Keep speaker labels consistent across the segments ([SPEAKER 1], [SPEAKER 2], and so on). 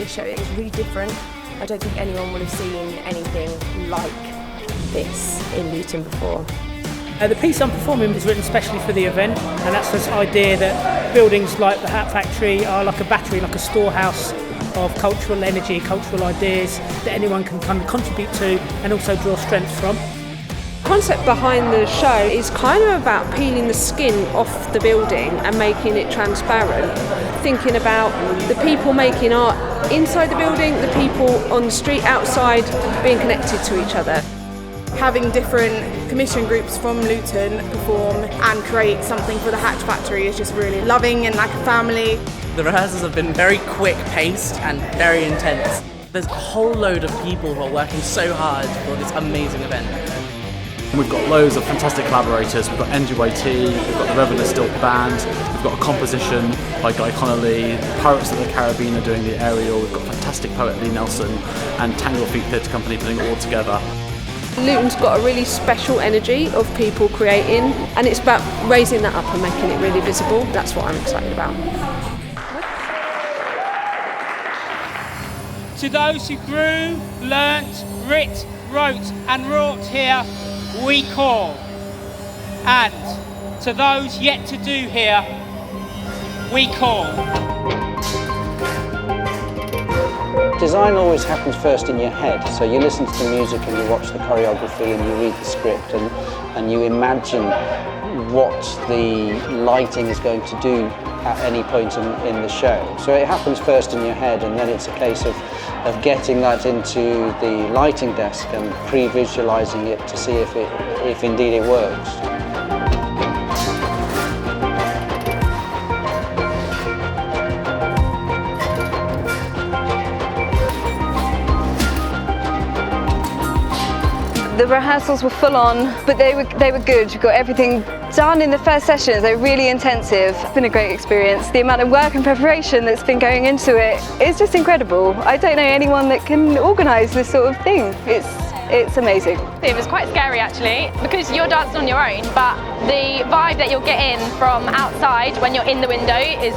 [SPEAKER 1] this show. It was really different. I don't think anyone would have seen anything like this in Luton before.
[SPEAKER 2] The piece I'm performing was written specially for the event, and that's this idea that buildings like the Hat Factory are like a battery, like a storehouse of cultural energy, cultural ideas that anyone can kind of contribute to and also draw strength from.
[SPEAKER 3] The concept behind the show is kind of about peeling the skin off the building and making it transparent. Thinking about the people making art inside the building, the people on the street outside being connected to each other.
[SPEAKER 4] Having different commission groups from Luton perform and create something for the Hat Factory is just really loving and like a family.
[SPEAKER 5] The rehearsals have been very quick paced and very intense. There's a whole load of people who are working so hard for this amazing event.
[SPEAKER 6] We've got loads of fantastic collaborators. We've got NGYT, we've got the Revellers still band, we've got a composition by Connelly, Pirates of the Carabina doing the aerial, we've got fantastic poet Lee Nelson and Tangled Theatre Company putting it all together.
[SPEAKER 3] Luton's got a really special energy of people creating, and it's about raising that up and making it really visible. That's what I'm excited about.
[SPEAKER 7] To those who grew, learnt, writ, wrote and wrought here, we call. And to those yet to do here, we call.
[SPEAKER 8] Design always happens first in your head, so you listen to the music and you watch the choreography and you read the script and you imagine what the lighting is going to do at any point in the show. So it happens first in your head, and then it's a case of getting that into the lighting desk and pre-visualising it to see if indeed it works.
[SPEAKER 9] The rehearsals were full on, but they were good. We got everything done in the first sessions. They were really intensive. It's been a great experience. The amount of work and preparation that's been going into it is just incredible. I don't know anyone that can organise this sort of thing. It's amazing.
[SPEAKER 10] It was quite scary actually, because you're dancing on your own, but the vibe that you're getting from outside when you're in the window is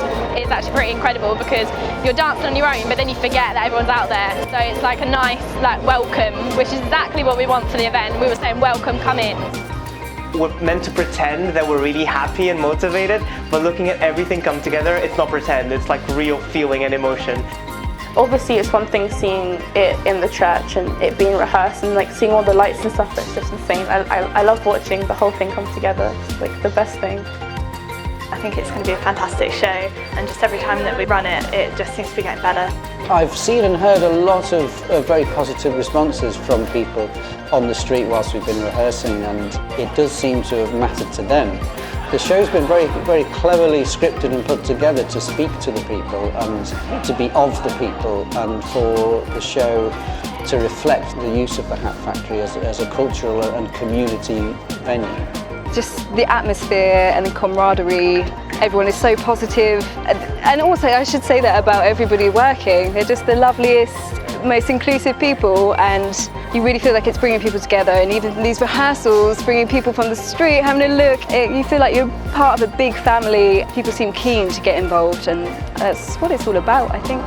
[SPEAKER 10] actually pretty incredible, because you're dancing on your own, but then you forget that everyone's out there. So it's like a nice welcome, which is exactly what we want for the event. We were saying welcome, come in.
[SPEAKER 11] We're meant to pretend that we're really happy and motivated, but looking at everything come together, it's not pretend, it's like real feeling and emotion.
[SPEAKER 12] Obviously it's one thing seeing it in the church and it being rehearsed and like seeing all the lights and stuff. That's just insane. I love watching the whole thing come together. It's like the best thing.
[SPEAKER 13] I think it's going to be a fantastic show, and just every time that we run it, it just seems to be getting better.
[SPEAKER 8] I've seen and heard a lot of very positive responses from people on the street whilst we've been rehearsing, and it does seem to have mattered to them. The show's been very, very cleverly scripted and put together to speak to the people and to be of the people, and for the show to reflect the use of the Hat Factory as a cultural and community venue.
[SPEAKER 9] Just the atmosphere and the camaraderie, everyone is so positive, and also I should say that about everybody working. They're just the loveliest, most inclusive people, and you really feel like it's bringing people together. And even these rehearsals, bringing people from the street, having a look, you feel like you're part of a big family. People seem keen to get involved, and that's what it's all about, I think.